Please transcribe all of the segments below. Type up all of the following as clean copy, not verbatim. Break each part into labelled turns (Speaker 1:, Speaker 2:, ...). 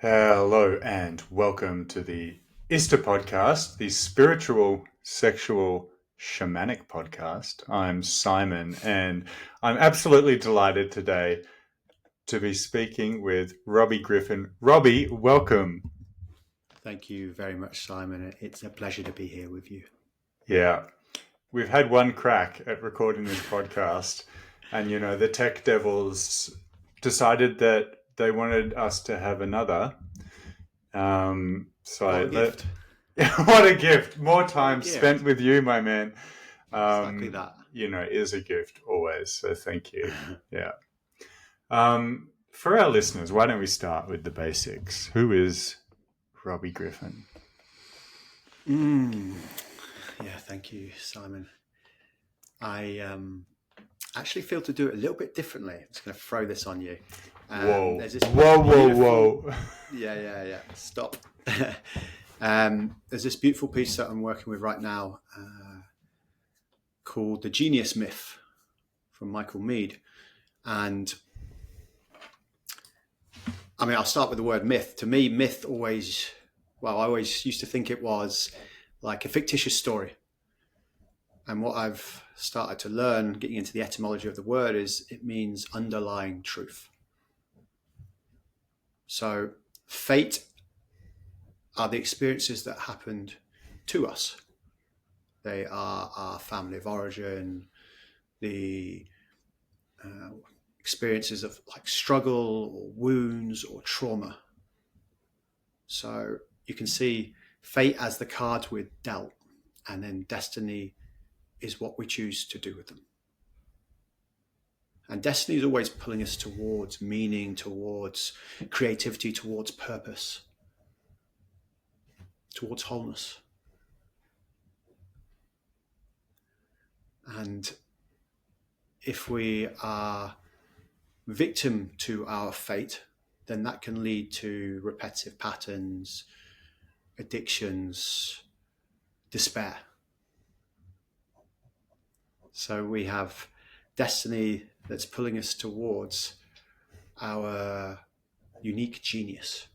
Speaker 1: Hello and welcome to the ISTA podcast, the spiritual, sexual, shamanic podcast. I'm Simon and I'm absolutely delighted today to be speaking with Robbie Griffin. Robbie, welcome.
Speaker 2: Thank you very much, Simon. It's a pleasure to be here with you.
Speaker 1: Yeah, we've had one crack at recording this podcast, and the tech devils decided that they wanted us to have another.
Speaker 2: What a gift.
Speaker 1: What a gift. More time spent with you, my man.
Speaker 2: Exactly that.
Speaker 1: Is a gift always. So thank you. Yeah. For our listeners, why don't we start with the basics? Who is Robbie Griffin?
Speaker 2: Yeah, thank you, Simon. I actually feel to do it a little bit differently. I'm just going to throw this on you.
Speaker 1: Whoa.
Speaker 2: Yeah. Stop. There's this beautiful piece that I'm working with right now called The Genius Myth from Michael Mead. And I mean, I'll start with the word myth. To me, myth I always used to think it was like a fictitious story. And what I've started to learn, getting into the etymology of the word, is it means underlying truth. So fate are the experiences that happened to us. They are our family of origin, the experiences of like struggle or wounds or trauma. So you can see fate as the cards we're dealt, and then destiny is what we choose to do with them. And destiny is always pulling us towards meaning, towards creativity, towards purpose, towards wholeness. And if we are victim to our fate, then that can lead to repetitive patterns, addictions, despair. So we have destiny that's pulling us towards our unique genius.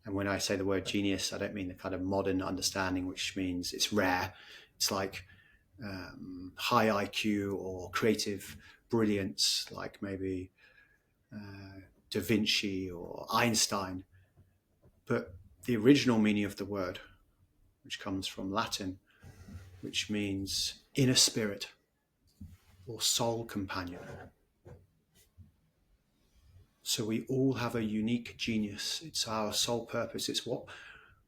Speaker 2: And when I say the word genius, I don't mean the kind of modern understanding, which means it's rare. It's like high IQ or creative brilliance, like maybe Da Vinci or Einstein. But the original meaning of the word, which comes from Latin, which means inner spirit or soul companion. So we all have a unique genius. It's our soul purpose. It's what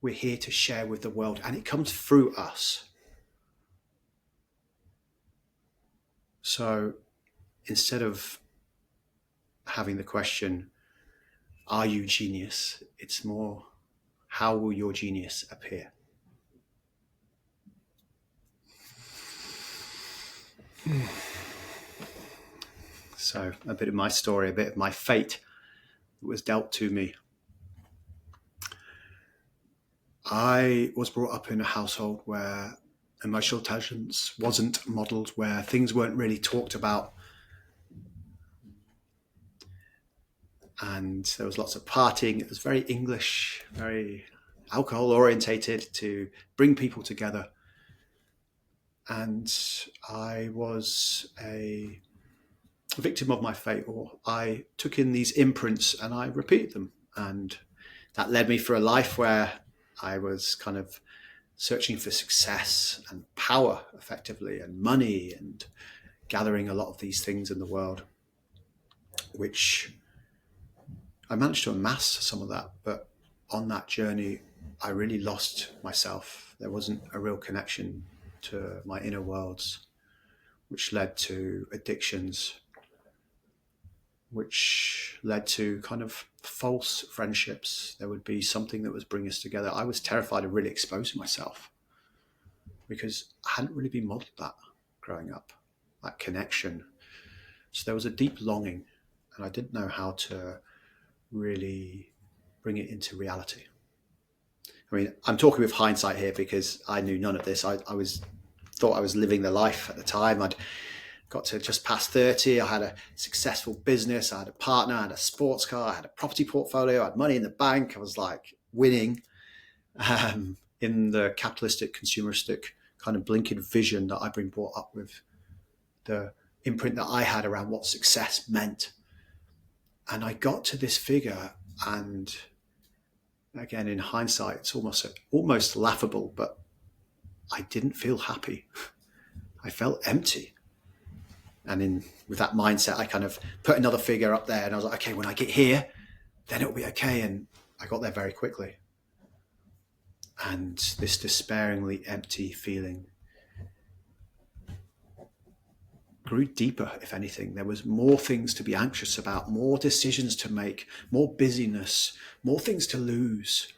Speaker 2: we're here to share with the world, and it comes through us. So instead of having the question, are you genius? It's more, how will your genius appear? So a bit of my story, a bit of my fate that was dealt to me. I was brought up in a household where emotional intelligence wasn't modeled, where things weren't really talked about. And there was lots of partying. It was very English, very alcohol orientated to bring people together. And I was a victim of my fate, or I took in these imprints and I repeated them. And that led me for a life where I was kind of searching for success and power effectively, and money, and gathering a lot of these things in the world, which I managed to amass some of that. But on that journey, I really lost myself. There wasn't a real connection to my inner worlds, which led to addictions, which led to kind of false friendships. There would be something that was bringing us together. I was terrified of really exposing myself because I hadn't really been modeled that growing up, that connection. So there was a deep longing, and I didn't know how to really bring it into reality. I mean, I'm talking with hindsight here because I knew none of this. I thought I was living the life at the time. I'd got to just past 30. I had a successful business. I had a partner. I had a sports car. I had a property portfolio. I had money in the bank. I was like winning in the capitalistic, consumeristic kind of blinkered vision that I've been brought up with, the imprint that I had around what success meant. And I got to this figure, and again, in hindsight, it's almost laughable, but I didn't feel happy. I felt empty. And with that mindset, I kind of put another figure up there, and I was like, okay, when I get here, then it'll be okay. And I got there very quickly. And this despairingly empty feeling grew deeper, if anything. There was more things to be anxious about, more decisions to make, more busyness, more things to lose.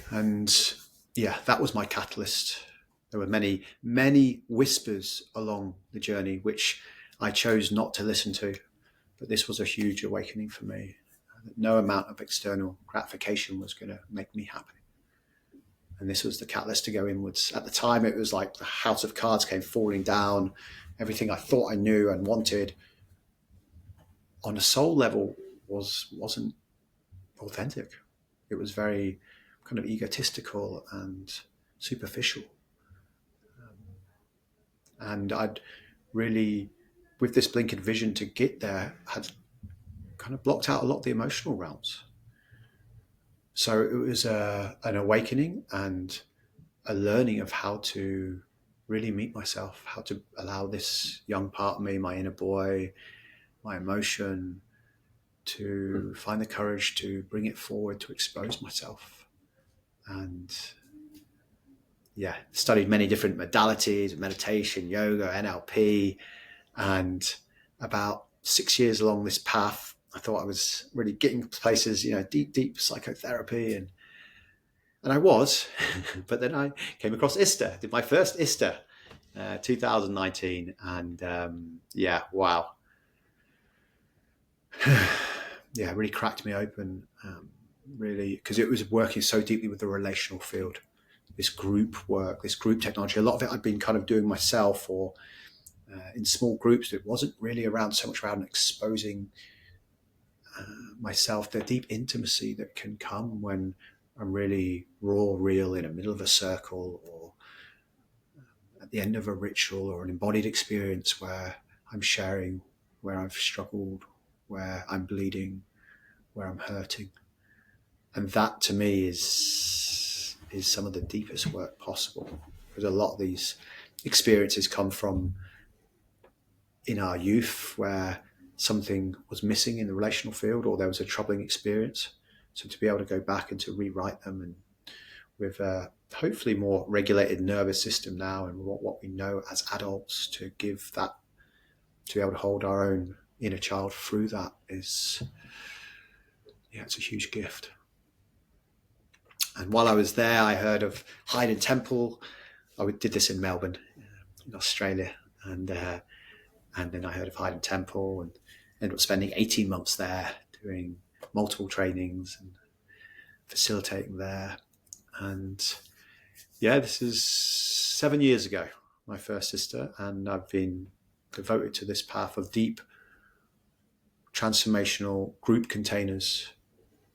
Speaker 2: And yeah, that was my catalyst. There were many, many whispers along the journey, which I chose not to listen to. But this was a huge awakening for me. No amount of external gratification was going to make me happy. And this was the catalyst to go inwards. At the time, it was like the house of cards came falling down. Everything I thought I knew and wanted on a soul level wasn't authentic. It was very kind of egotistical and superficial. And I'd really, with this blinkered vision to get there, had kind of blocked out a lot of the emotional realms. So it was an awakening and a learning of how to really meet myself, how to allow this young part of me, my inner boy, my emotion, to find the courage to bring it forward, to expose myself. And yeah, studied many different modalities, meditation, yoga, NLP, and about 6 years along this path, I thought I was really getting places, deep psychotherapy, and I was, but then I came across ISTA, did my first ISTA, 2019, and wow. Yeah, it really cracked me open, really, because it was working so deeply with the relational field, this group work, this group technology. A lot of it I'd been kind of doing myself or in small groups. It wasn't really so much around exposing myself, the deep intimacy that can come when I'm really raw, real in the middle of a circle or at the end of a ritual or an embodied experience where I'm sharing where I've struggled, where I'm bleeding, where I'm hurting. And that to me is some of the deepest work possible, because a lot of these experiences come from in our youth where something was missing in the relational field or there was a troubling experience. So to be able to go back and to rewrite them, and with a hopefully more regulated nervous system now and what we know as adults, to give that, to be able to hold our own inner child through that is, it's a huge gift. And while I was there, I heard of Hyden Temple. I did this in Melbourne, in Australia. And then I heard of Hyden Temple and ended up spending 18 months there doing multiple trainings and facilitating there. And yeah, this is 7 years ago, my first sister, and I've been devoted to this path of deep transformational group containers,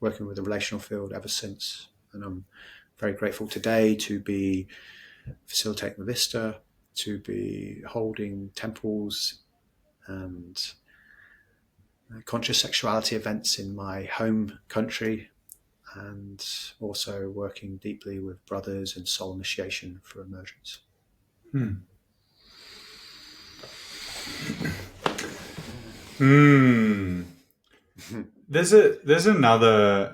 Speaker 2: working with the relational field ever since. And I'm very grateful today to be facilitating the Vista, to be holding temples and conscious sexuality events in my home country, and also working deeply with brothers and soul initiation for emergence.
Speaker 1: There's another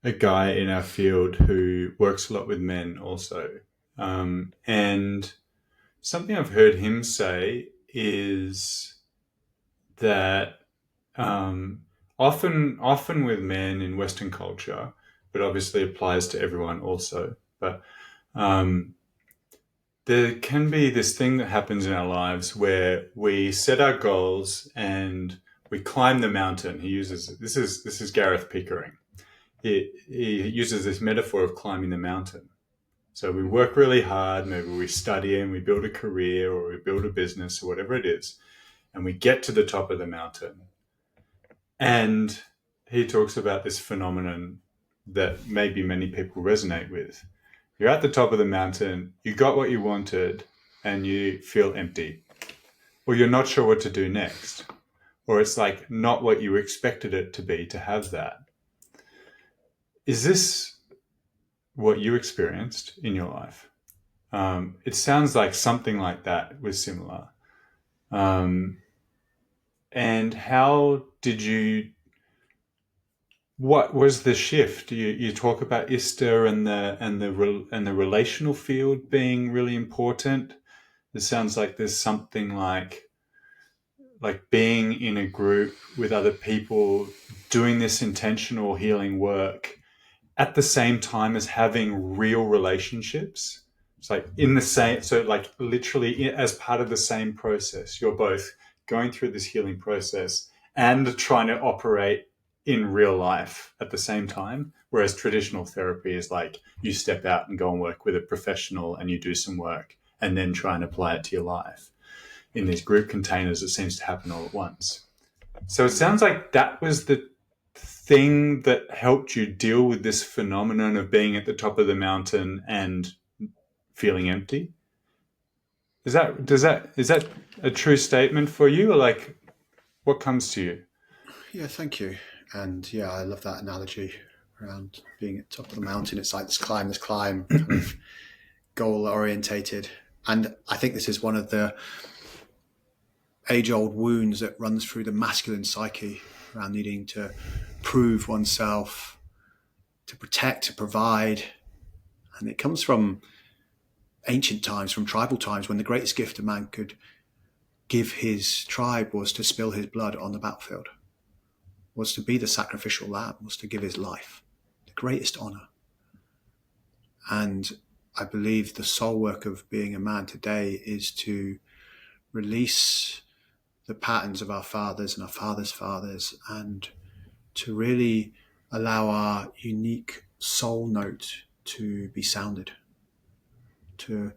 Speaker 1: a guy in our field who works a lot with men also, and something I've heard him say is that often with men in Western culture, but obviously applies to everyone also, but there can be this thing that happens in our lives where we set our goals and we climb the mountain. He uses this is Gareth Pickering. He uses this metaphor of climbing the mountain. So we work really hard, maybe we study and we build a career or we build a business or whatever it is, and we get to the top of the mountain. And he talks about this phenomenon that maybe many people resonate with. You're at the top of the mountain, you got what you wanted, and you feel empty. Or you're not sure what to do next. Or it's like not what you expected it to be to have that. Is this what you experienced in your life? It sounds like something like that was similar. And how did you? What was the shift? You talk about Ista and the relational field being really important. It sounds like there's something like being in a group with other people doing this intentional healing work at the same time as having real relationships. It's like in the same, so like literally as part of the same process, you're both going through this healing process and trying to operate in real life at the same time. Whereas traditional therapy is like you step out and go and work with a professional and you do some work and then try and apply it to your life. In these group containers, it seems to happen all at once. So it sounds like that was the thing that helped you deal with this phenomenon of being at the top of the mountain and feeling empty. Is that a true statement for you, or like what comes to you?
Speaker 2: Yeah, thank you. And yeah, I love that analogy around being at the top of the mountain. It's like this climb, kind of goal orientated. And I think this is one of the age-old wounds that runs through the masculine psyche around needing to prove oneself, to protect, to provide. And it comes from ancient times, from tribal times, when the greatest gift a man could give his tribe was to spill his blood on the battlefield, was to be the sacrificial lamb, was to give his life, the greatest honor. And I believe the soul work of being a man today is to release the patterns of our fathers and our fathers' fathers, and to really allow our unique soul note to be sounded, to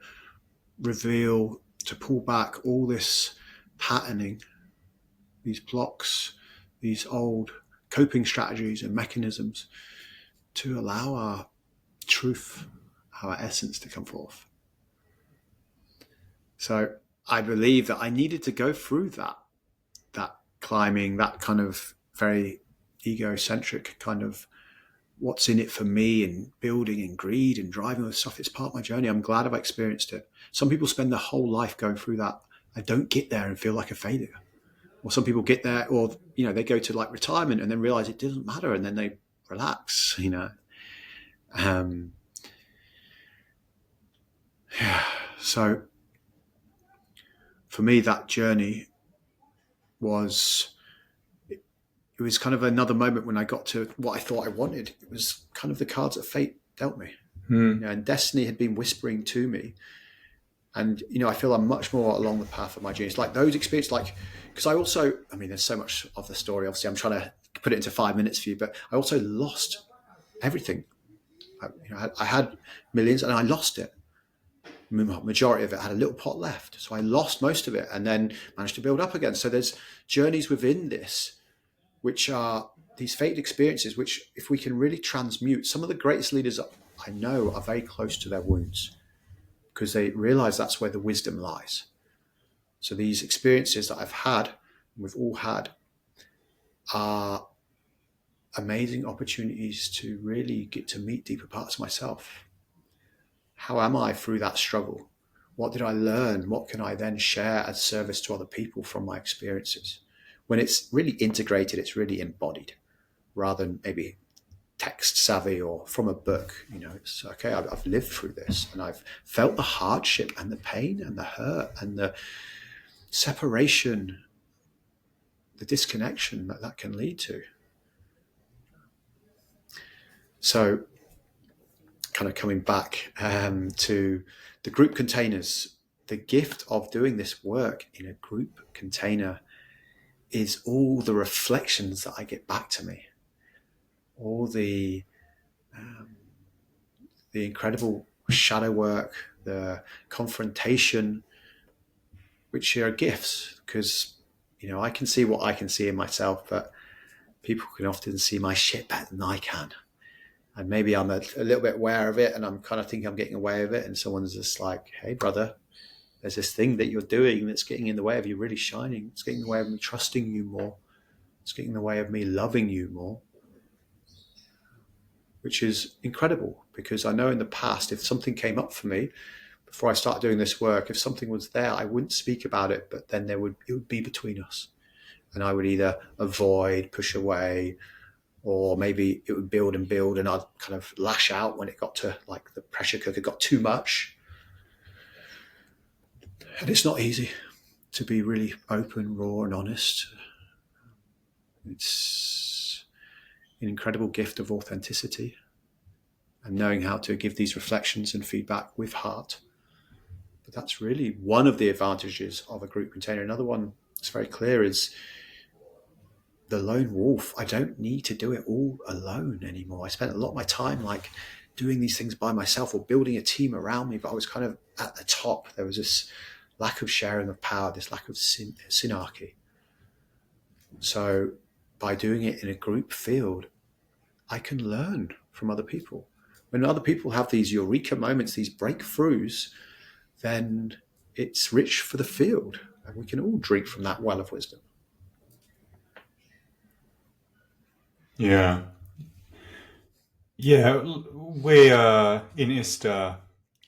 Speaker 2: reveal, to pull back all this patterning, these blocks, these old coping strategies and mechanisms, to allow our truth, our essence to come forth. So I believe that I needed to go through that climbing, that kind of very egocentric kind of what's in it for me, and building and greed and driving with stuff. It's part of my journey. I'm glad I've experienced it. Some people spend their whole life going through that. I don't get there and feel like a failure. Or some people get there, or they go to like retirement and then realize it doesn't matter, and then they relax. So for me, that journey was, it was kind of another moment when I got to what I thought I wanted. It was kind of the cards that fate dealt me. And destiny had been whispering to me. And, I feel I'm much more along the path of my journey. It's like those experiences, because I also, there's so much of the story. Obviously, I'm trying to put it into 5 minutes for you, but I also lost everything. I had millions and I lost it. Majority of it, had a little pot left. So I lost most of it and then managed to build up again. So there's journeys within this, which are these fated experiences, which if we can really transmute, some of the greatest leaders I know are very close to their wounds because they realize that's where the wisdom lies. So these experiences that I've had, we've all had, are amazing opportunities to really get to meet deeper parts of myself. How am I through that struggle? What did I learn? What can I then share as service to other people from my experiences? When it's really integrated, it's really embodied rather than maybe text savvy or from a book. It's okay, I've lived through this and I've felt the hardship and the pain and the hurt and the separation, the disconnection that can lead to. So kind of coming back to the group containers, the gift of doing this work in a group container is all the reflections that I get back to me, all the incredible shadow work, the confrontation, which are gifts, because I can see what I can see in myself, but people can often see my shit better than I can. And maybe I'm a little bit aware of it, and I'm kind of thinking I'm getting away with it, and someone's just like, hey brother, there's this thing that you're doing that's getting in the way of you really shining. It's getting in the way of me trusting you more. It's getting in the way of me loving you more, which is incredible, because I know in the past, if something came up for me before I started doing this work, if something was there, I wouldn't speak about it, but then it would be between us. And I would either avoid, push away, or maybe it would build and build, and I'd kind of lash out when it got to, like, the pressure cooker got too much. And it's not easy to be really open, raw, and honest. It's an incredible gift of authenticity and knowing how to give these reflections and feedback with heart. But that's really one of the advantages of a group container. Another one that's very clear is the lone wolf. I don't need to do it all alone anymore. I spent a lot of my time doing these things by myself or building a team around me, but I was kind of at the top. There was this lack of sharing of power, this lack of synarchy. So by doing it in a group field, I can learn from other people. When other people have these eureka moments, these breakthroughs, then it's rich for the field, and we can all drink from that well of wisdom.
Speaker 1: Yeah. Yeah, we are in ISTA,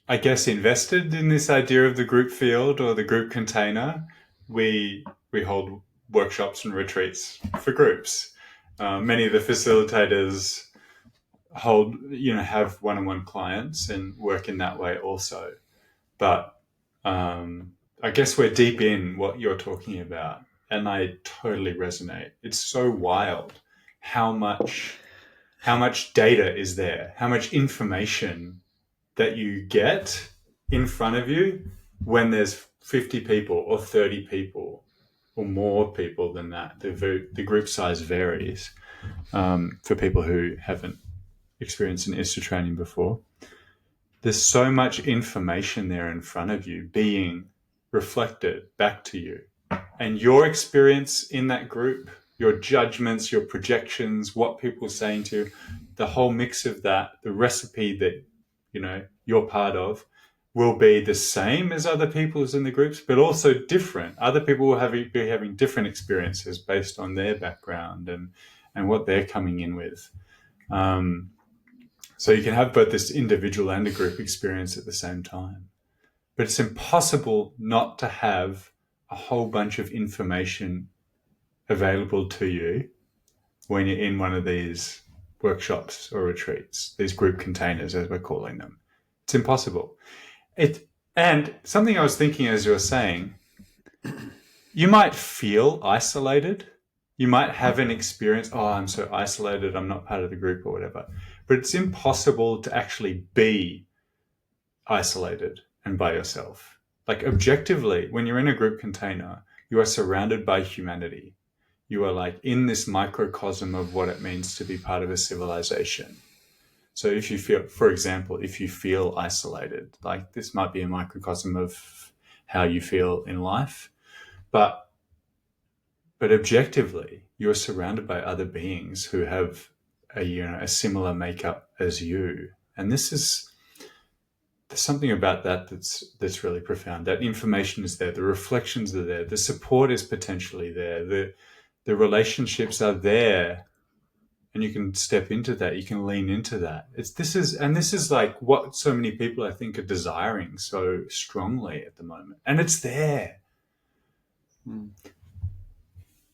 Speaker 1: I guess, invested in this idea of the group field or the group container. We hold workshops and retreats for groups. Many of the facilitators have one-on-one clients and work in that way also. But I guess we're deep in what you're talking about, and I totally resonate. It's so wild how much data is there, how much information that you get in front of you when there's 50 people or 30 people or more people than that. The group size varies for people who haven't experienced an ISTA training before. There's so much information there in front of you being reflected back to you. And your experience in that group, your judgments, your projections, what people are saying to you, the whole mix of that, the recipe that you're part of, will be the same as other people's in the groups, but also different. Other people will be having different experiences based on their background and what they're coming in with. So you can have both this individual and a group experience at the same time. But it's impossible not to have a whole bunch of information available to you when you're in one of these workshops or retreats, these group containers, as we're calling them. It's impossible. And something I was thinking as you were saying, you might feel isolated. You might have an experience, I'm so isolated, I'm not part of the group or whatever. But it's impossible to actually be isolated and by yourself. Like, objectively, when you're in a group container, you are surrounded by humanity. You are in this microcosm of what it means to be part of a civilization. So if you feel, for example, if you feel isolated, this might be a microcosm of how you feel in life, but objectively, you're surrounded by other beings who have a similar makeup as you. And there's something about that that's really profound. That information is there, the reflections are there, the support is potentially there, the relationships are there, and you can step into that, you can lean into that. This is what so many people I think are desiring so strongly at the moment. And it's there.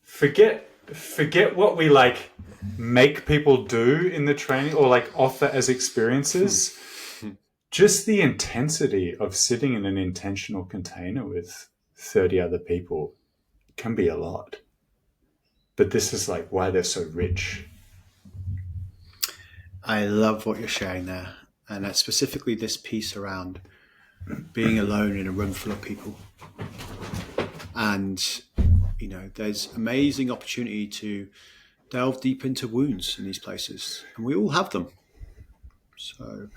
Speaker 1: Forget what we make people do in the training or offer as experiences. Just the intensity of sitting in an intentional container with 30 other people can be a lot. But this is why they're so rich.
Speaker 2: I love what you're sharing there. And that's specifically this piece around being alone in a room full of people. And, there's amazing opportunity to delve deep into wounds in these places. And we all have them. So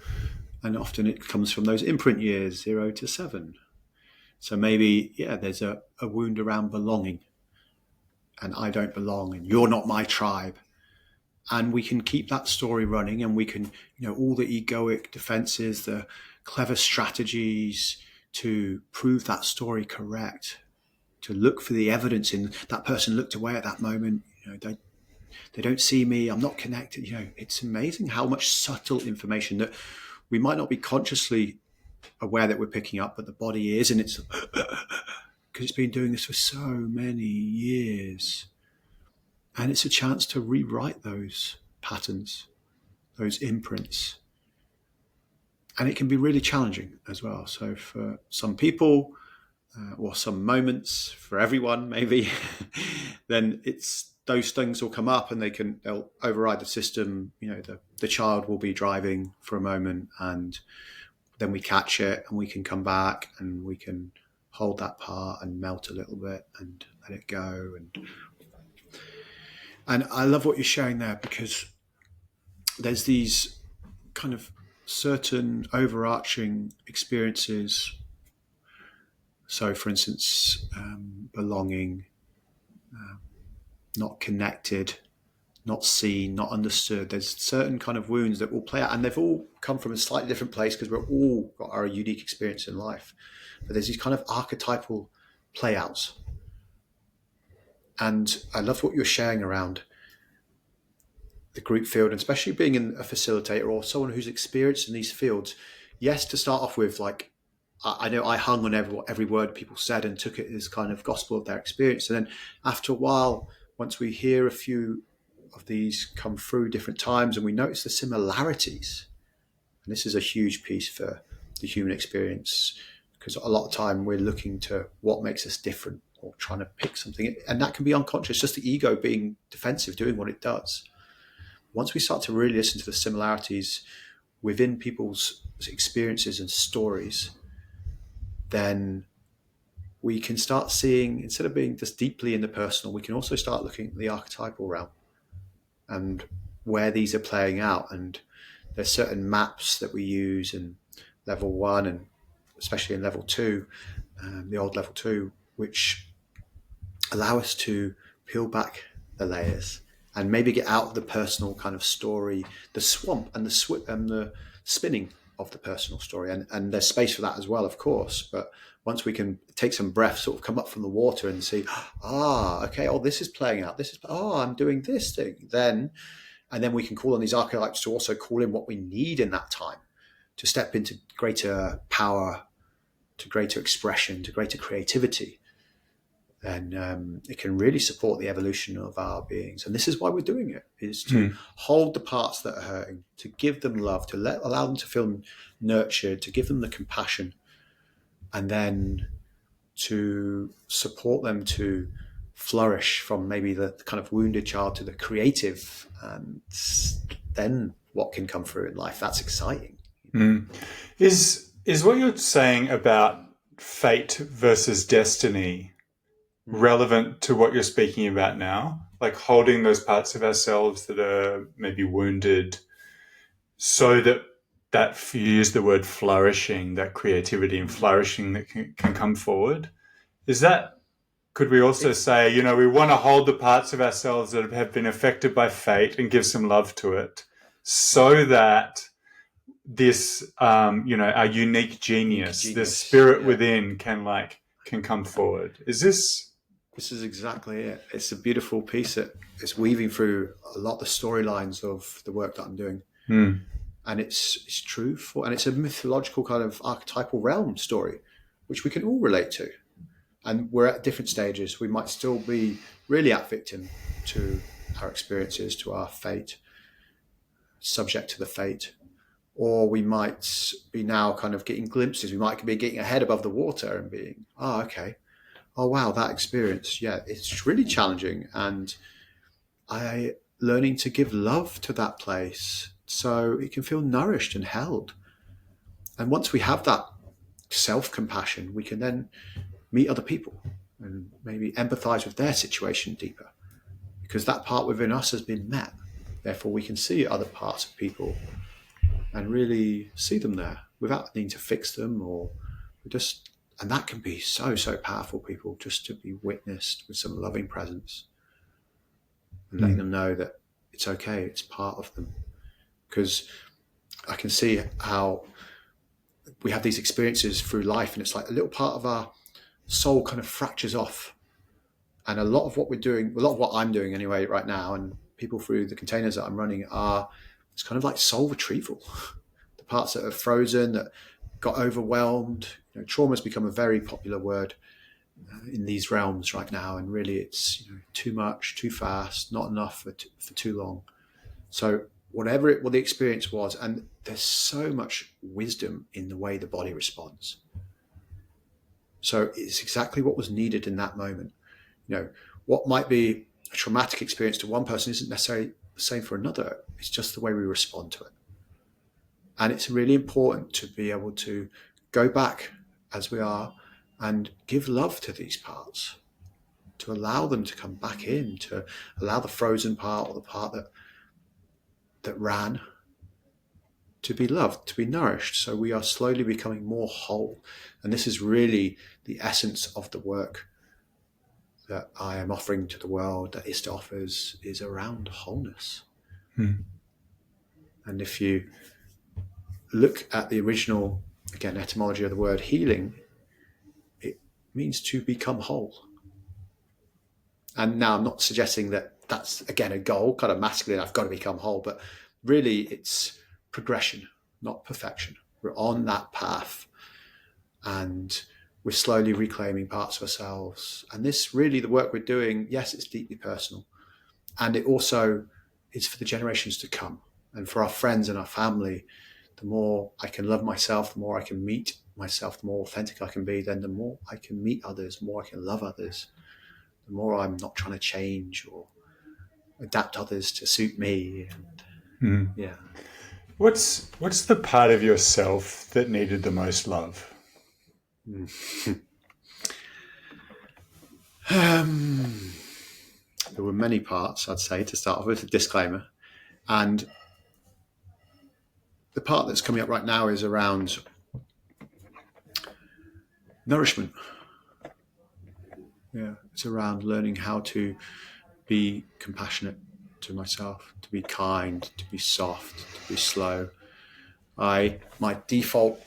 Speaker 2: And often it comes from those imprint years, 0 to 7. So maybe, there's a wound around belonging, and I don't belong, and you're not my tribe. And we can keep that story running, and we can, all the egoic defenses, the clever strategies to prove that story correct, to look for the evidence in that person looked away at that moment. They don't see me. I'm not connected. It's amazing how much subtle information that we might not be consciously aware that we're picking up, but the body is, and it's because it's been doing this for so many years. And it's a chance to rewrite those patterns, those imprints. And it can be really challenging as well. So for some people, or some moments, for everyone maybe, then it's those things will come up and they'll override the system. The child will be driving for a moment, and then we catch it and we can come back and we can hold that part and melt a little bit and let it go. And I love what you're sharing there, because there's these kind of certain overarching experiences. So, for instance, belonging, not connected, not seen, not understood. There's certain kind of wounds that will play out, and they've all come from a slightly different place because we're all got our unique experience in life. But there's these kind of archetypal playouts. And I love what you're sharing around the group field, and especially being a facilitator or someone who's experienced in these fields. Yes, to start off with, I know I hung on every word people said and took it as kind of gospel of their experience. And then after a while, once we hear a few of these come through different times and we notice the similarities, and this is a huge piece for the human experience, because a lot of time we're looking to what makes us different or trying to pick something, and that can be unconscious, just the ego being defensive, doing what it does. Once we start to really listen to the similarities within people's experiences and stories, then we can start seeing, instead of being just deeply in the personal, we can also start looking at the archetypal realm and where these are playing out. And there's certain maps that we use in level 1 and especially in level 2, the old level 2, which allow us to peel back the layers and maybe get out of the personal kind of story, the swamp and the spinning of the personal story. And there's space for that as well, of course. But once we can take some breath, sort of come up from the water and see, okay, this is playing out. I'm doing this thing. And then we can call on these archetypes to also call in what we need in that time to step into greater power, to greater expression, to greater creativity. Then it can really support the evolution of our beings. And this is why we're doing it, is to hold the parts that are hurting, to give them love, to allow them to feel nurtured, to give them the compassion, and then to support them to flourish from maybe the kind of wounded child to the creative. And then what can come through in life, that's exciting.
Speaker 1: Is what you're saying about fate versus destiny relevant to what you're speaking about now? Like holding those parts of ourselves that are maybe wounded so that you use the word flourishing, that creativity and flourishing that can come forward. Could we also say, we want to hold the parts of ourselves that have been affected by fate and give some love to it so that this, our unique genius, the spirit within can come forward.
Speaker 2: This is exactly it. It's a beautiful piece that it's weaving through a lot of the storylines of the work that I'm doing. And it's true and it's a mythological kind of archetypal realm story, which we can all relate to. And we're at different stages. We might still be really at victim to our experiences, to our fate, subject to the fate. Or we might be now kind of getting glimpses. We might be getting a head above the water and being, okay. Oh, wow, that experience. Yeah, it's really challenging. And learning to give love to that place so it can feel nourished and held. And once we have that self-compassion, we can then meet other people and maybe empathize with their situation deeper, because that part within us has been met. Therefore, we can see other parts of people and really see them there without needing to fix them or just, and that can be so, so powerful, people, just to be witnessed with some loving presence and letting them know that it's okay, it's part of them. Because I can see how we have these experiences through life, and it's like a little part of our soul kind of fractures off. And a lot of what we're doing, a lot of what I'm doing anyway right now, and people through the containers that I'm running are, it's kind of like soul retrieval. The parts that are frozen, that got overwhelmed. Trauma has become a very popular word in these realms right now, and really it's too much, too fast, not enough for too long. So whatever what the experience was, and there's so much wisdom in the way the body responds. So it's exactly what was needed in that moment. What might be a traumatic experience to one person isn't necessarily the same for another. It's just the way we respond to it. And it's really important to be able to go back as we are and give love to these parts, to allow them to come back in, to allow the frozen part or the part that ran to be loved, to be nourished. So we are slowly becoming more whole. And this is really the essence of the work that I am offering to the world, that ISTA offers, is around wholeness. And if you look at the original, again, etymology of the word healing, it means to become whole. And now I'm not suggesting that that's, again, a goal, kind of masculine, I've got to become whole, but really it's progression, not perfection. We're on that path, and we're slowly reclaiming parts of ourselves. And this really, the work we're doing, yes, it's deeply personal. And it also is for the generations to come. And for our friends and our family, the more I can love myself, the more I can meet myself, the more authentic I can be, then the more I can meet others, the more I can love others, the more I'm not trying to change or adapt others to suit me. And yeah.
Speaker 1: What's the part of yourself that needed the most love?
Speaker 2: There were many parts, I'd say, to start off with, a disclaimer. And the part that's coming up right now is around nourishment. Yeah, it's around learning how to be compassionate to myself, to be kind, to be soft, to be slow. My default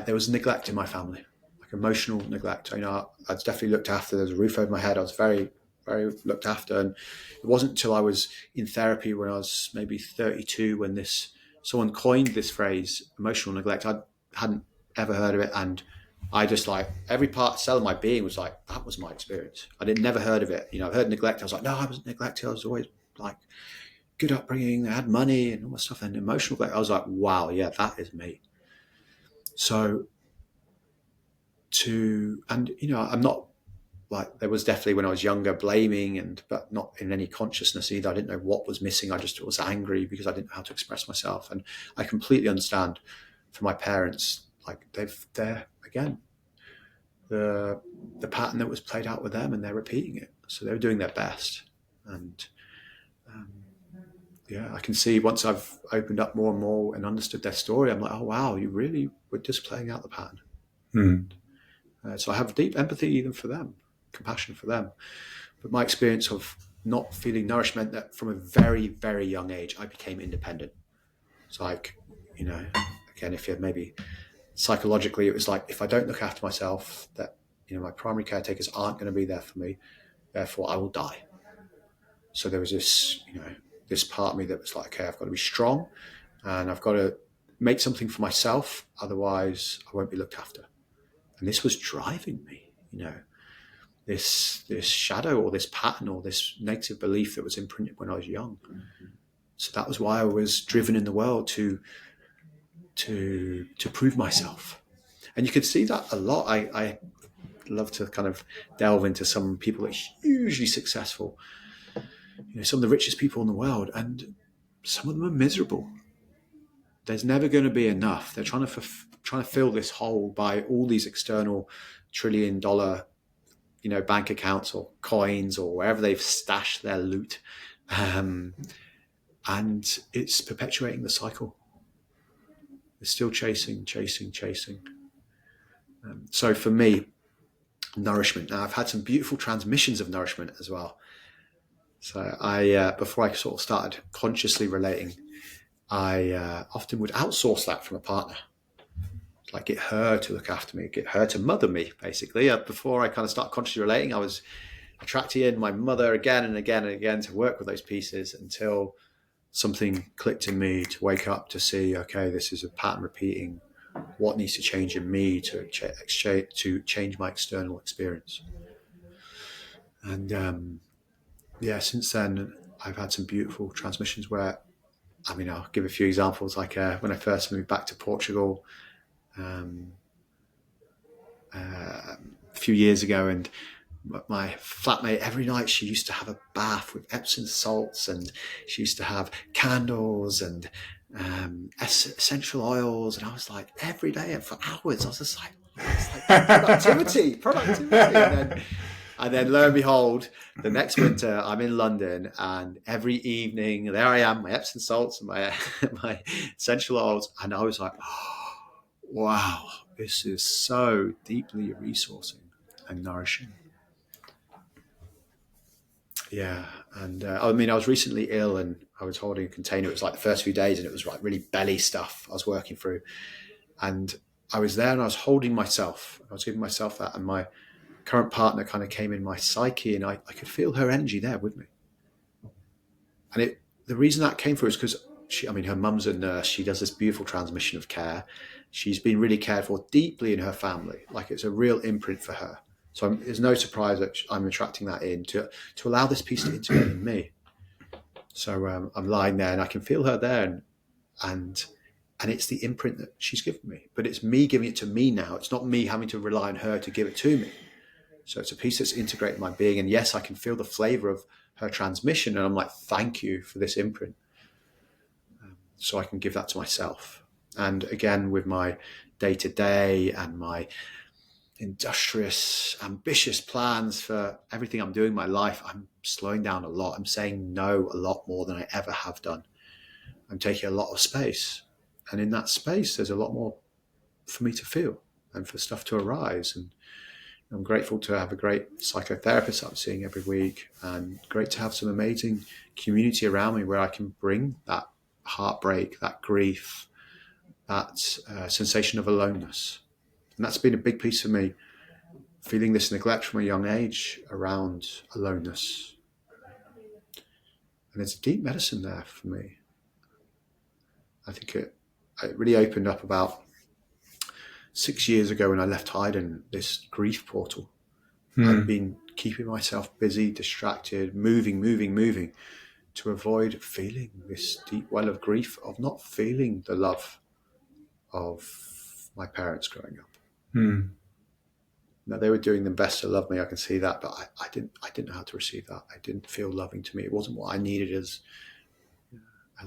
Speaker 2: there was neglect in my family, like emotional neglect. I was definitely looked after. There was a roof over my head. I was very, very looked after. And it wasn't until I was in therapy when I was maybe 32 when someone coined this phrase, emotional neglect. I hadn't ever heard of it. And I just, like, every cell of my being was like, that was my experience. I never heard of it. I heard neglect. I was like, no, I wasn't neglected. I was always like good upbringing. I had money and all that stuff. And emotional neglect, I was like, wow, yeah, that is me. So I'm not, like, there was definitely when I was younger blaming, but not in any consciousness either. I didn't know what was missing. I just was angry because I didn't know how to express myself. And I completely understand for my parents, like, they're again, the pattern that was played out with them, and they're repeating it. So they're doing their best. And I can see once I've opened up more and more and understood their story, I'm like, oh wow, you really were just playing out the pattern. So I have deep empathy even for them, compassion for them. But my experience of not feeling nourishment, that from a very, very young age, I became independent. It's like, again, if you're maybe psychologically, it was like, if I don't look after myself, that, my primary caretakers aren't going to be there for me. Therefore, I will die. So there was this part of me that was like, okay, I've got to be strong and I've got to make something for myself. Otherwise, I won't be looked after. And this was driving me, this shadow or this pattern or this negative belief that was imprinted when I was young. Mm-hmm. So that was why I was driven in the world to prove myself. And you could see that a lot. I love to kind of delve into some people that are hugely successful, some of the richest people in the world, and some of them are miserable. There's never going to be enough. They're trying to fill this hole by all these external $1 trillion, bank accounts or coins or wherever they've stashed their loot. and it's perpetuating the cycle. It's still chasing. So for me, nourishment. Now, I've had some beautiful transmissions of nourishment as well. So before I sort of started consciously relating, I often would outsource that from a partner. Like get her to look after me, get her to mother me, basically. Before I kind of start consciously relating, I was attracting in my mother again and again and again to work with those pieces until something clicked in me to wake up to see, okay, this is a pattern repeating. What needs to change in me to change my external experience? And since then, I've had some beautiful transmissions where, I'll give a few examples. Like when I first moved back to Portugal a few years ago, and my flatmate, every night she used to have a bath with Epsom salts, and she used to have candles and essential oils, and I was like, every day and for hours, I was just like productivity. And then lo and behold, the next winter I'm in London, and every evening there I am, my Epsom salts and my my essential oils, and I was like, oh, wow, this is so deeply resourcing and nourishing. Yeah, and I was recently ill, and I was holding a container. It was like the first few days, and it was like really belly stuff I was working through, and I was there, and I was holding myself. I was giving myself that, and my current partner kind of came in my psyche, and I could feel her energy there with me. And the reason that came through is because her mum's a nurse. She does this beautiful transmission of care. She's been really cared for deeply in her family. Like it's a real imprint for her. So there's no surprise that I'm attracting that in to allow this piece to integrate in me. So I'm lying there and I can feel her there, and it's the imprint that she's given me. But it's me giving it to me now. It's not me having to rely on her to give it to me. So it's a piece that's integrated in my being. And yes, I can feel the flavor of her transmission. And I'm like, thank you for this imprint. So I can give that to myself. And again, with my day-to-day and my industrious, ambitious plans for everything I'm doing in my life, I'm slowing down a lot. I'm saying no a lot more than I ever have done. I'm taking a lot of space. And in that space, there's a lot more for me to feel and for stuff to arise. And I'm grateful to have a great psychotherapist I'm seeing every week, and great to have some amazing community around me where I can bring that heartbreak, that grief, that sensation of aloneness. And that's been a big piece for me, feeling this neglect from a young age around aloneness. And there's a deep medicine there for me. I think it really opened up about 6 years ago when I left Haydn, this grief portal. I've been keeping myself busy, distracted, moving to avoid feeling this deep well of grief, of not feeling the love of my parents growing up. Now, they were doing their best to love me, I can see that, but I didn't know how to receive that. I didn't feel loving to me. It wasn't what I needed as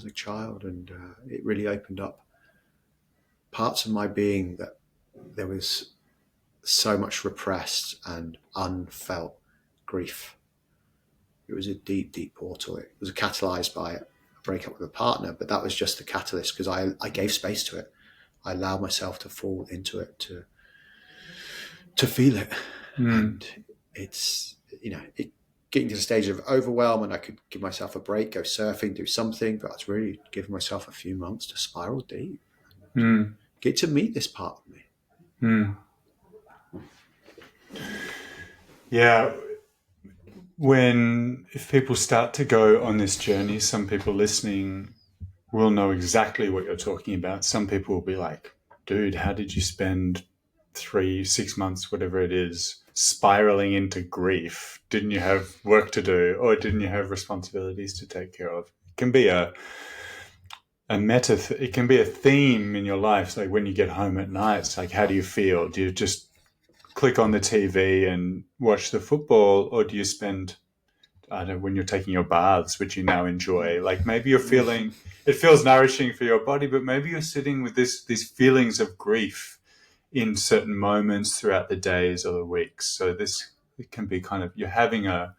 Speaker 2: a child, and it really opened up parts of my being that there was so much repressed and unfelt grief. It was a deep, deep portal. It was catalyzed by a breakup with a partner, but that was just the catalyst because I gave space to it. I allowed myself to fall into it, to feel it. And it's, getting to the stage of overwhelm, and I could give myself a break, go surfing, do something, but I was really giving myself a few months to spiral deep. Get to meet this part of me.
Speaker 1: Yeah. If people start to go on this journey, some people listening will know exactly what you're talking about. Some people will be like, dude, how did you spend 3-6 months, whatever it is, spiraling into grief? Didn't you have work to do, or didn't you have responsibilities to take care of? It can be it can be a theme in your life. Like when you get home at night, it's like, how do you feel? Do you just click on the TV and watch the football, or do you spend, I don't know, when you're taking your baths, which you now enjoy, like maybe you're feeling, it feels nourishing for your body, but maybe you're sitting with these feelings of grief in certain moments throughout the days or the weeks. So it can be kind of, you're having an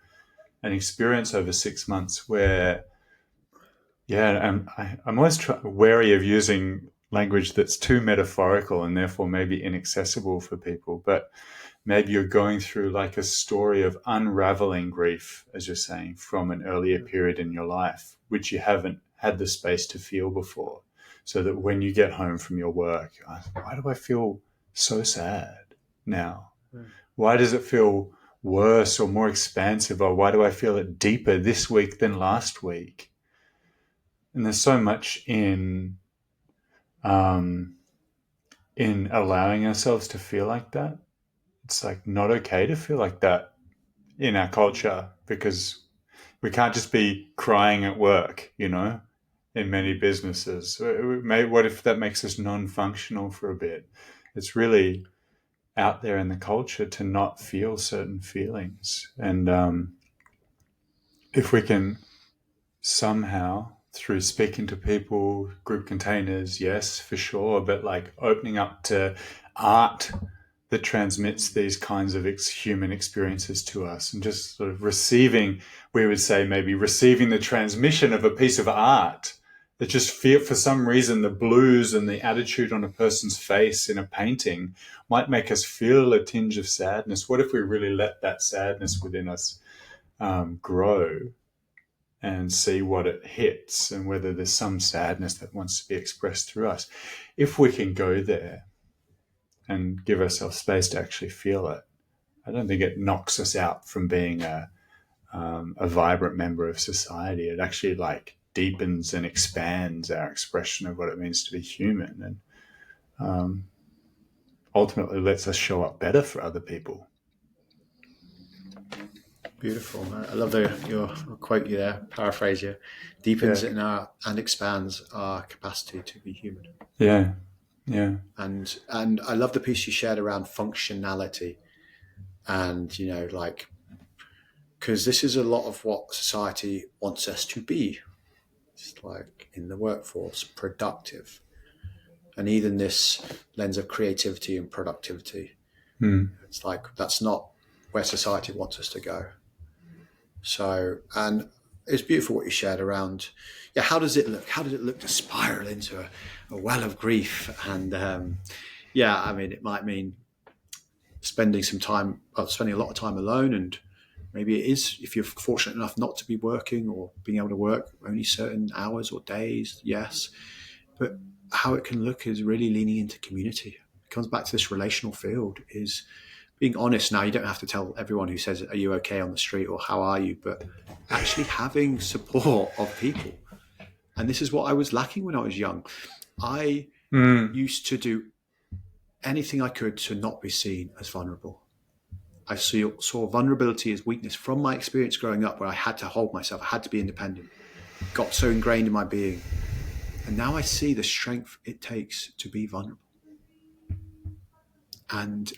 Speaker 1: experience over 6 months where Yeah, and I'm always wary of using language that's too metaphorical and therefore maybe inaccessible for people. But maybe you're going through like a story of unraveling grief, as you're saying, from an earlier period in your life, which you haven't had the space to feel before. So that when you get home from your work, why do I feel so sad now? Why does it feel worse or more expansive? Or why do I feel it deeper this week than last week? And there's so much um, in allowing ourselves to feel like that. It's like not okay to feel like that in our culture because we can't just be crying at work, in many businesses. What if that makes us non-functional for a bit? It's really out there in the culture to not feel certain feelings. And if we can somehow, through speaking to people, group containers, yes, for sure, but like opening up to art that transmits these kinds of human experiences to us and just sort of receiving, we would say maybe receiving the transmission of a piece of art that just feel, for some reason, the blues and the attitude on a person's face in a painting might make us feel a tinge of sadness. What if we really let that sadness within us grow and see what it hits and whether there's some sadness that wants to be expressed through us? If we can go there and give ourselves space to actually feel it, I don't think it knocks us out from being a vibrant member of society. It actually like deepens and expands our expression of what it means to be human, and ultimately lets us show up better for other people.
Speaker 2: Beautiful. I love your quote you there, paraphrase you. Deepens and expands our capacity to be human.
Speaker 1: Yeah, yeah.
Speaker 2: And I love the piece you shared around functionality, and because this is a lot of what society wants us to be. It's like in the workforce, productive, and even this lens of creativity and productivity. It's like that's not where society wants us to go. So, and it's beautiful what you shared around, how does it look? How does it look to spiral into a well of grief? And it might mean spending a lot of time alone, and maybe it is, if you're fortunate enough not to be working or being able to work only certain hours or days, yes. But how it can look is really leaning into community. It comes back to this relational field, is being honest. Now, you don't have to tell everyone who says, are you okay on the street or how are you? But actually having support of people. And this is what I was lacking when I was young. I used to do anything I could to not be seen as vulnerable. I saw vulnerability as weakness from my experience growing up, where I had to hold myself, I had to be independent. It got so ingrained in my being. And now I see the strength it takes to be vulnerable. And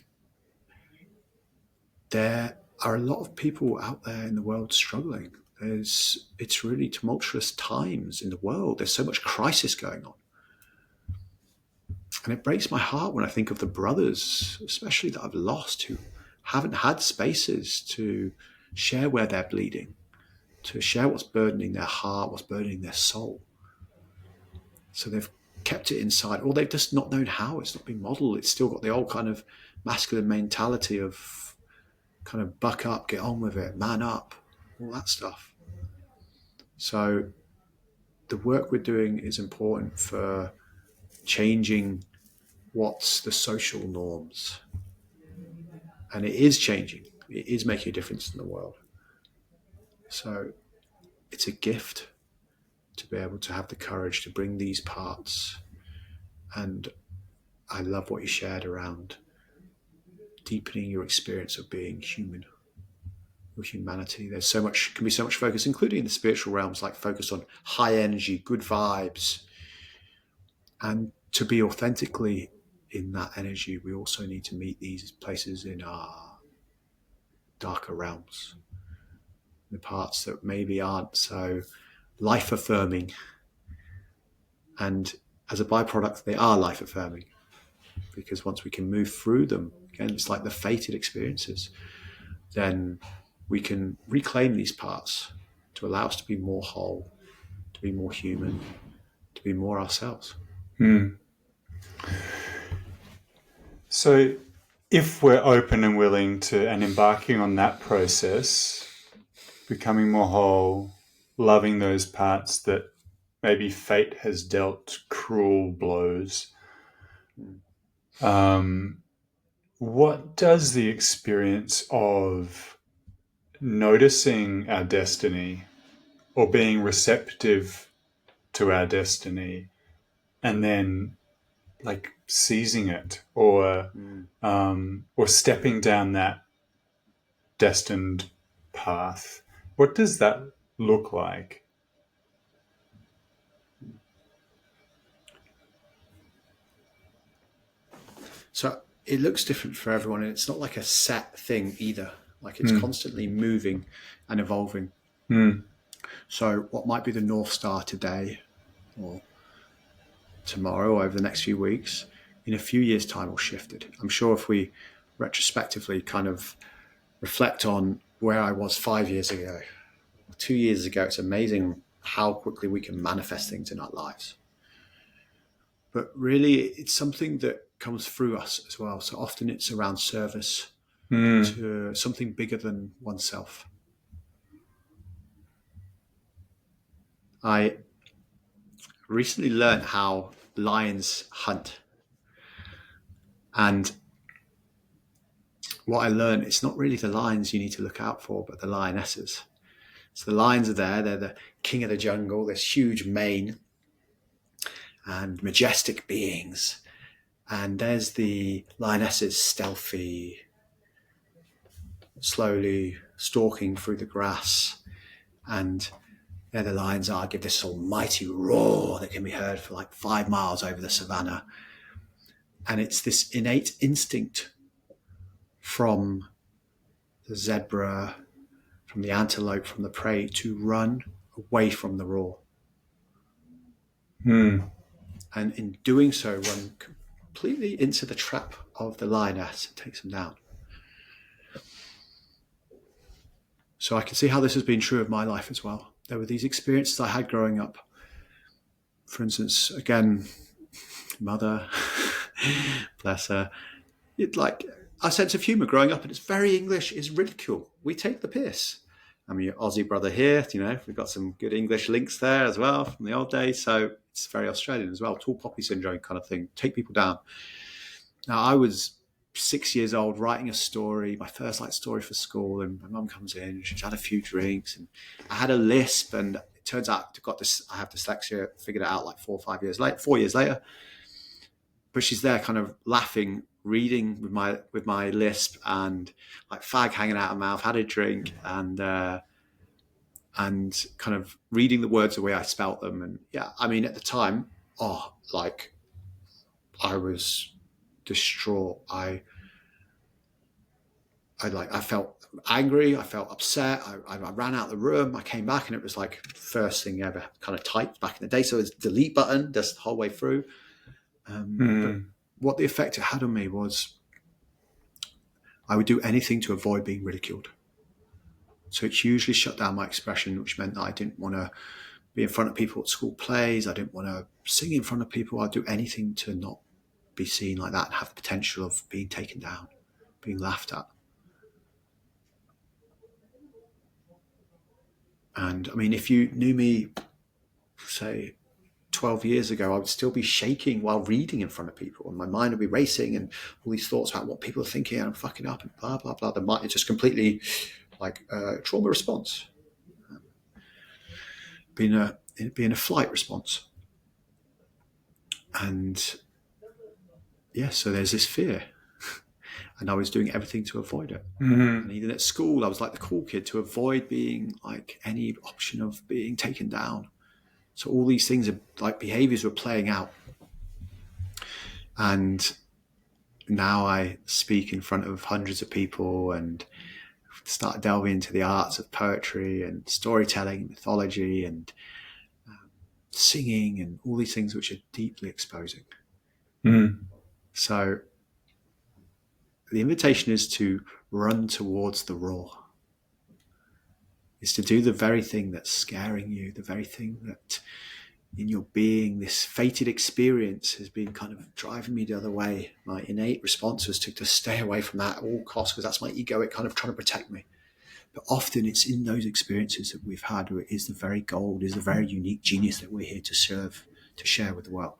Speaker 2: there are a lot of people out there in the world struggling. It's really tumultuous times in the world. There's so much crisis going on. And it breaks my heart when I think of the brothers, especially that I've lost, who haven't had spaces to share where they're bleeding, to share what's burdening their heart, what's burdening their soul. So they've kept it inside, or they've just not known how. It's not been modeled. It's still got the old kind of masculine mentality of kind of buck up, get on with it, man up, all that stuff. So the work we're doing is important for changing what's the social norms. And it is changing. It is making a difference in the world. So it's a gift to be able to have the courage to bring these parts. And I love what you shared around deepening your experience of being human, your humanity. There's can be so much focus, including in the spiritual realms, like focus on high energy, good vibes. And to be authentically in that energy, we also need to meet these places in our darker realms, the parts that maybe aren't so life affirming. And as a byproduct, they are life affirming, because once we can move through them, again, it's like the fated experiences, then we can reclaim these parts to allow us to be more whole to be more human, to be more ourselves.
Speaker 1: So if we're open and willing to and embarking on that process, becoming more whole, loving those parts that maybe fate has dealt cruel blows, what does the experience of noticing our destiny or being receptive to our destiny and then like seizing it or stepping down that destined path, what does that look like?
Speaker 2: So it looks different for everyone, and it's not like a set thing either. Like it's constantly moving and evolving. So what might be the North Star today or tomorrow or over the next few weeks, in a few years' time will shift it. I'm sure if we retrospectively kind of reflect on where I was 5 years ago, 2 years ago, it's amazing how quickly we can manifest things in our lives. But really, it's something that comes through us as well. So often it's around service to something bigger than oneself. I recently learned how lions hunt. And what I learned, it's not really the lions you need to look out for, but the lionesses. So the lions are there. They're the king of the jungle, this huge mane and majestic beings. And there's the lionesses, stealthy, slowly stalking through the grass. And there the lions are, give this almighty roar that can be heard for like 5 miles over the savannah. And it's this innate instinct from the zebra, from the antelope, from the prey to run away from the roar. And in doing so, run completely into the trap of the lioness and takes them down. So I can see how this has been true of my life as well. There were these experiences I had growing up. For instance, again, mother, bless her, it like our sense of humour growing up, and it's very English, is ridicule. We take the piss. I mean, your Aussie brother here, we've got some good English links there as well from the old days. So it's very Australian as well, tall poppy syndrome kind of thing, take people down. Now, I was 6 years old writing a story, my first story for school, and my mum comes in, she's had a few drinks, and I had a lisp, and it turns out I have dyslexia, figured it out 4 years later. But she's there kind of laughing, reading with my lisp, and fag hanging out of her mouth, had a drink, and kind of reading the words the way I spelt them. And yeah, I mean, at the time, I was distraught. I felt angry. I felt upset. I ran out of the room. I came back, and it was first thing ever kind of typed back in the day. So it was delete button just the whole way through. But what the effect it had on me was I would do anything to avoid being ridiculed. So it hugely shut down my expression, which meant that I didn't want to be in front of people at school plays. I didn't want to sing in front of people. I'd do anything to not be seen like that and have the potential of being taken down, being laughed at. And I mean, if you knew me, say, 12 years ago, I would still be shaking while reading in front of people, and my mind would be racing, and all these thoughts about what people are thinking, and I'm fucking up, and blah, blah, blah. The mind is just completely trauma response, being a flight response. And yeah, so there's this fear. And I was doing everything to avoid it. And even at school, I was like the cool kid to avoid being any option of being taken down. So all these things are behaviors were playing out. And now I speak in front of hundreds of people and start delving into the arts of poetry and storytelling, mythology, and singing, and all these things which are deeply exposing. So the invitation is to run towards the raw. is to do the very thing that's scaring you, the very thing that in your being, this fated experience has been kind of driving me the other way. My innate response was to stay away from that at all costs, because that's my ego, it kind of trying to protect me. But often it's in those experiences that we've had where it is the very gold, is the very unique genius that we're here to serve, to share with the world.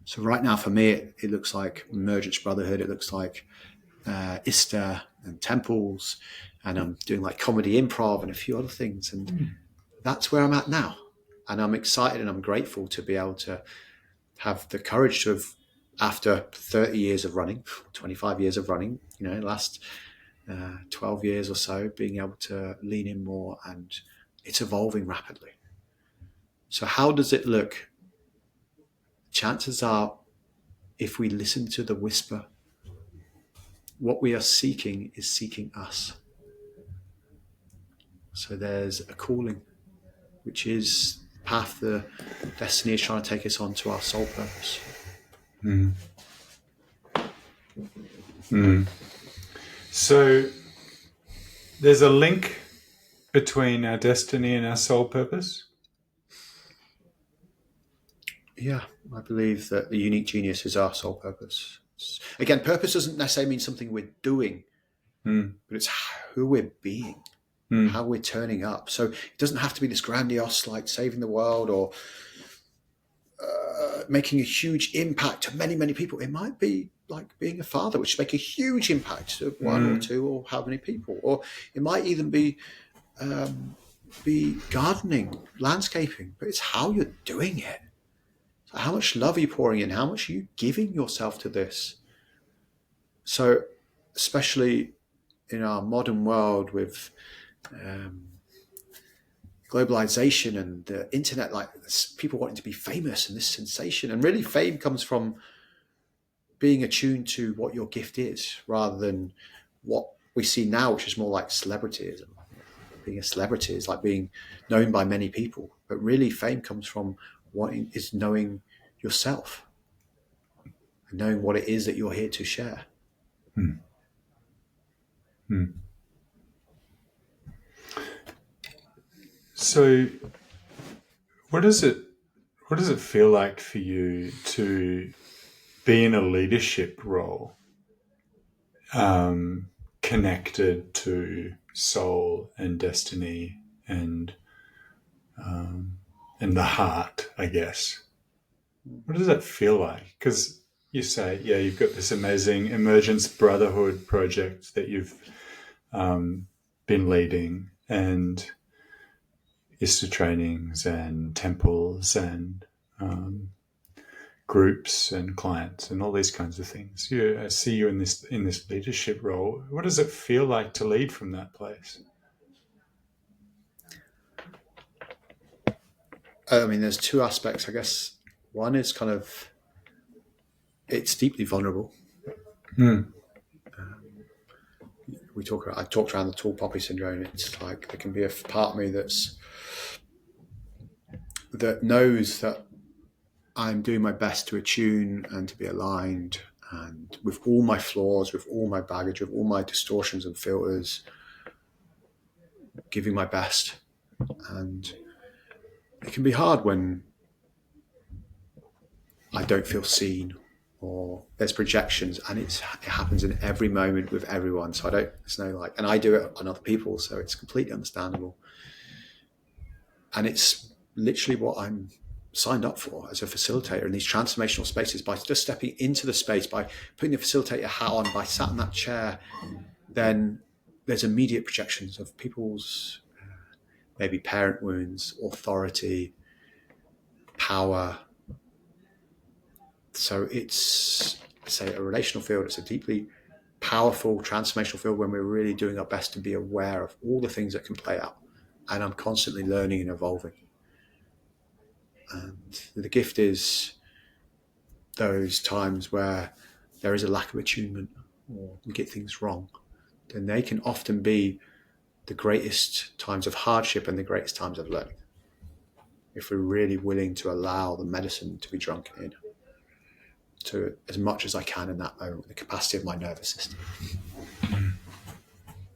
Speaker 2: So right now for me, it looks like Emergence Brotherhood, it looks like ISTA and temples, and I'm doing like comedy improv and a few other things. And that's where I'm at now. And I'm excited and I'm grateful to be able to have the courage to have, after 30 years of running, 25 years of running, last 12 years or so, being able to lean in more, and it's evolving rapidly. So how does it look? Chances are, if we listen to the whisper, what we are seeking is seeking us. So there's a calling, which is the path the destiny is trying to take us on to our soul purpose.
Speaker 1: So there's a link between our destiny and our soul purpose?
Speaker 2: Yeah, I believe that the unique genius is our soul purpose. Again, purpose doesn't necessarily mean something we're doing, but it's who we're being, how we're turning up. So it doesn't have to be this grandiose, like saving the world or making a huge impact to many, many people. It might be like being a father, which make a huge impact to one or two or how many people. Or it might even be gardening, landscaping, but it's how you're doing it. So how much love are you pouring in? How much are you giving yourself to this? So especially in our modern world with globalization and the internet, like people wanting to be famous and this sensation, and really fame comes from being attuned to what your gift is rather than what we see now, which is more like celebrityism. Being a celebrity is like being known by many people, but really fame comes from knowing yourself and knowing what it is that you're here to share.
Speaker 1: So what does it feel like for you to be in a leadership role connected to soul and destiny and the heart, I guess? What does that feel like? Because you say, you've got this amazing Emergence Brotherhood project that you've been leading, and ISTA trainings and temples and groups and clients and all these kinds of things. I see you in this leadership role. What does it feel like to lead from that place?
Speaker 2: I mean, there's two aspects, I guess. One is kind of, it's deeply vulnerable. I talked around the tall poppy syndrome. It's like there can be a part of me that knows that I'm doing my best to attune and to be aligned, and with all my flaws, with all my baggage, with all my distortions and filters, giving my best. And it can be hard when I don't feel seen, or there's projections, and it happens in every moment with everyone. So there's no like, and I do it on other people, so it's completely understandable. And it's literally what I'm signed up for as a facilitator in these transformational spaces. By just stepping into the space, by putting the facilitator hat on, by sat in that chair, then there's immediate projections of people's maybe parent wounds, authority, power. So it's, say, a relational field. It's a deeply powerful transformational field when we're really doing our best to be aware of all the things that can play out. And I'm constantly learning and evolving. And the gift is those times where there is a lack of attunement or we get things wrong, then they can often be the greatest times of hardship and the greatest times of learning. If we're really willing to allow the medicine to be drunk in to as much as I can in that moment, the capacity of my nervous system.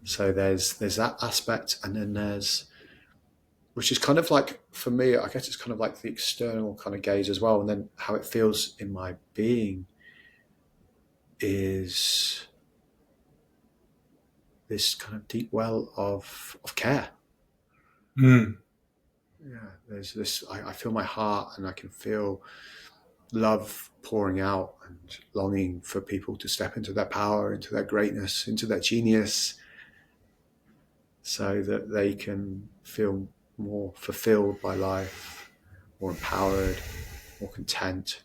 Speaker 2: So there's that aspect, and then there's, which is kind of like, for me, I guess it's kind of like the external kind of gaze as well, and then how it feels in my being is this kind of deep well of care.
Speaker 1: Mm.
Speaker 2: Yeah, there's this. I feel my heart, and I can feel love pouring out, and longing for people to step into their power, into their greatness, into their genius, so that they can feel more fulfilled by life, more empowered, more content,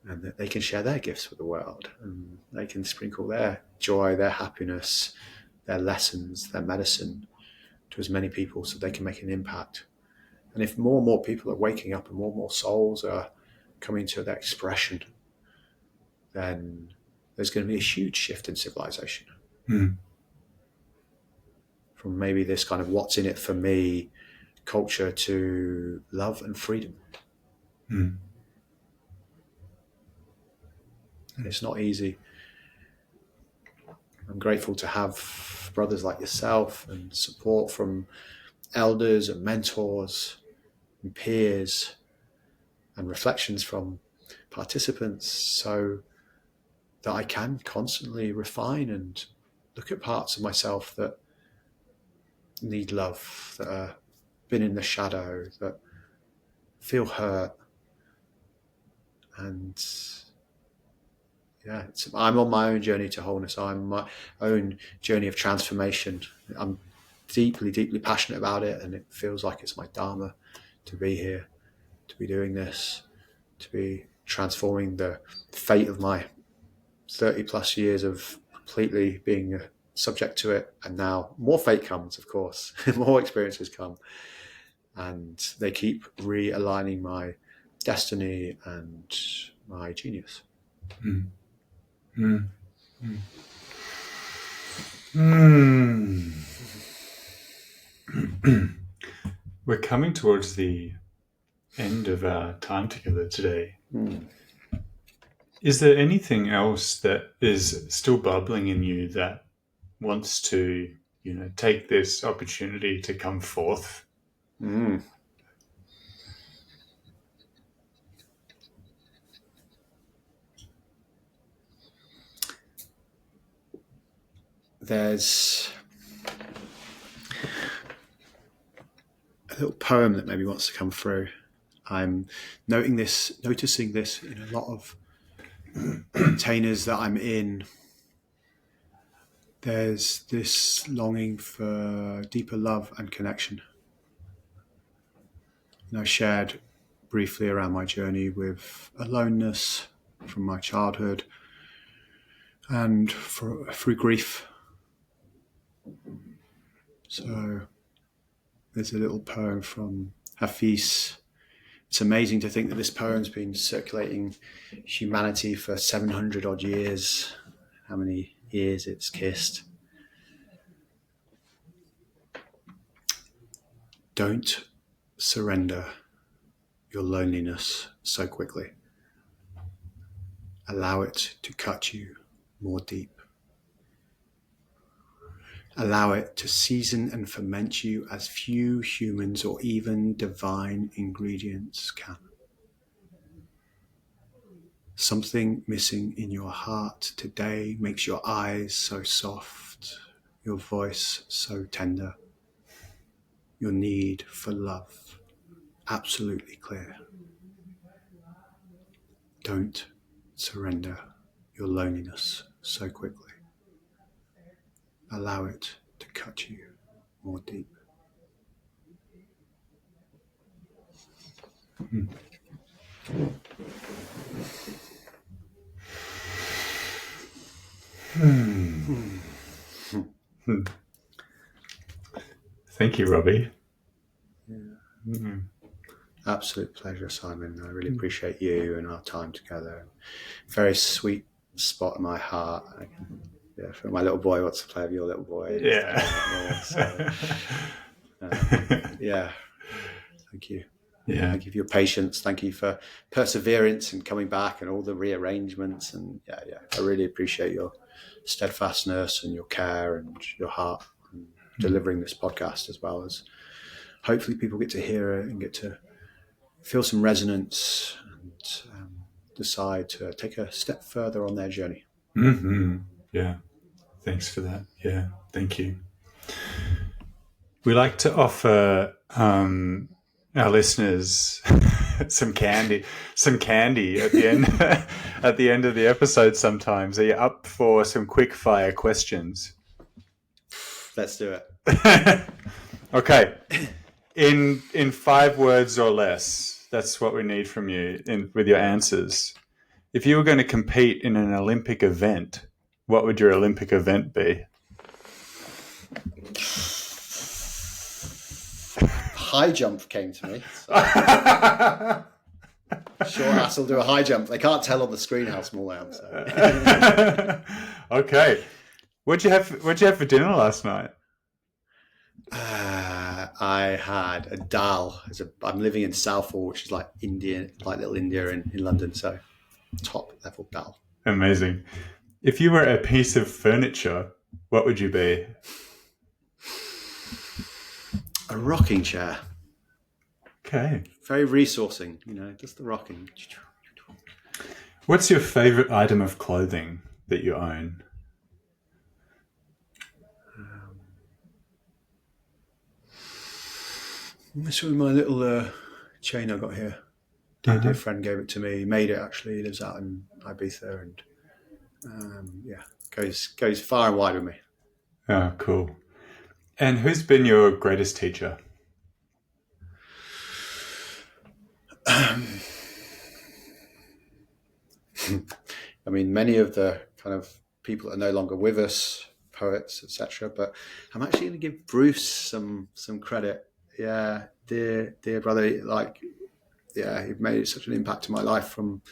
Speaker 2: and that they can share their gifts with the world, and they can sprinkle their joy, their happiness, their lessons, their medicine to as many people so they can make an impact. And if more and more people are waking up and more souls are coming to their expression, then there's going to be a huge shift in civilization.
Speaker 1: Mm.
Speaker 2: From maybe this kind of what's in it for me culture to love and freedom.
Speaker 1: Mm.
Speaker 2: And it's not easy. I'm grateful to have brothers like yourself and support from elders and mentors and peers and reflections from participants, so that I can constantly refine and look at parts of myself that need love, that are been in the shadow, that feel hurt. And yeah, I'm on my own journey to wholeness. I'm my own journey of transformation. I'm deeply, deeply passionate about it, and it feels like it's my dharma to be here, to be doing this, to be transforming the fate of my 30 plus years of completely being subject to it. And now more fate comes, of course, more experiences come, and they keep realigning my destiny and my genius.
Speaker 1: Mm. Mm. Mm. We're coming towards the end of our time together today.
Speaker 2: Mm.
Speaker 1: Is there anything else that is still bubbling in you that wants to, take this opportunity to come forth?
Speaker 2: Mm. There's a little poem that maybe wants to come through. I'm noticing this in a lot of containers that I'm in. There's this longing for deeper love and connection. And I shared briefly around my journey with aloneness from my childhood and through grief. So there's a little poem from Hafiz. It's amazing to think that this poem's been circulating humanity for 700 odd years. How many ears it's kissed. Don't surrender your loneliness so quickly. Allow it to cut you more deep. Allow it to season and ferment you as few humans or even divine ingredients can. Something missing in your heart today makes your eyes so soft, your voice so tender, your need for love absolutely clear. Don't surrender your loneliness so quickly. Allow it to cut you more deep.
Speaker 1: Thank you, Robbie.
Speaker 2: Yeah.
Speaker 1: Mm.
Speaker 2: Absolute pleasure, Simon. I really appreciate you and our time together. Very sweet spot in my heart. For my little boy wants to play with your little boy.
Speaker 1: Yeah.
Speaker 2: Yeah. Thank you.
Speaker 1: Yeah.
Speaker 2: Thank you for your patience. Thank you for perseverance and coming back and all the rearrangements. And yeah, I really appreciate your steadfastness and your care and your heart, and delivering this podcast, as well as hopefully people get to hear it and get to feel some resonance and decide to take a step further on their journey.
Speaker 1: Mm-hmm. Yeah. Thanks for that. Yeah. Thank you. We like to offer our listeners some candy at the end at the end of the episode. Sometimes, are you up for some quick fire questions?
Speaker 2: Let's do it.
Speaker 1: Okay, in 5 words or less. That's what we need from you with your answers. If you were going to compete in an Olympic event, what would your Olympic event be?
Speaker 2: High jump came to me. So. Short ass will do a high jump. They can't tell on the screen how small I am. So.
Speaker 1: Okay. What'd you have for dinner last night?
Speaker 2: I had a dal. I'm living in Southall, which is like India, like little India in London. So top level dal.
Speaker 1: Amazing. If you were a piece of furniture, what would you be?
Speaker 2: A rocking chair.
Speaker 1: Okay.
Speaker 2: Very resourcing, just the rocking.
Speaker 1: What's your favorite item of clothing that you own?
Speaker 2: This was my little chain I got here. Dear friend gave it to me. He made it, actually. He lives out in Ibiza, and goes far and wide with me.
Speaker 1: Oh, cool. And who's been your greatest teacher?
Speaker 2: I mean, many of the kind of people that are no longer with us, poets, etc. But I'm actually going to give Bruce some credit. Yeah, dear brother, he made such an impact in my life from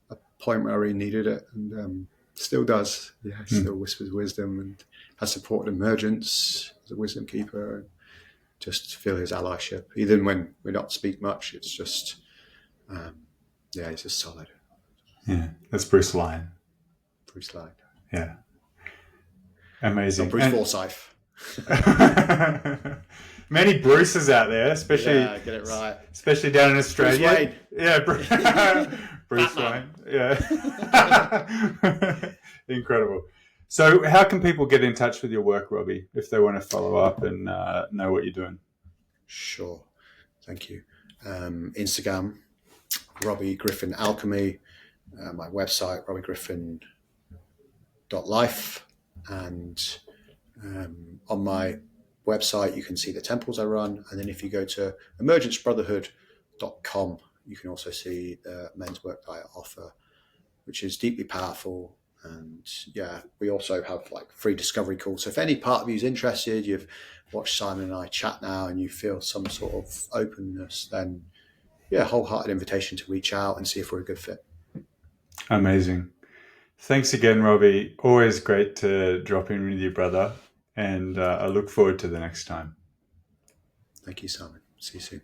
Speaker 2: a point where I really needed it, and still does. Yeah, still whispers wisdom and has supported emergence as a wisdom keeper. And just feel his allyship, even when we don't speak much. It's just, he's just solid.
Speaker 1: Yeah, that's Bruce Lyon.
Speaker 2: Bruce Lyon.
Speaker 1: Yeah. Amazing.
Speaker 2: Not Bruce Forsyth.
Speaker 1: Many Bruces out there, especially
Speaker 2: get it right.
Speaker 1: Especially down in Australia.
Speaker 2: Bruce Wayne.
Speaker 1: Yeah, Bruce Wayne. Yeah. Incredible. So how can people get in touch with your work, Robbie, if they want to follow up and know what you're doing?
Speaker 2: Sure. Thank you. Instagram, Robbie Griffin Alchemy. My website, robbiegriffin.life. And on my website, you can see the temples I run. And then if you go to emergencebrotherhood.com, you can also see the men's work that I offer, which is deeply powerful. And we also have like free discovery calls. So if any part of you is interested, you've watched Simon and I chat now and you feel some sort of openness, then wholehearted invitation to reach out and see if we're a good fit.
Speaker 1: Amazing. Thanks again, Robbie. Always great to drop in with you, brother. And I look forward to the next time.
Speaker 2: Thank you, Simon. See you soon.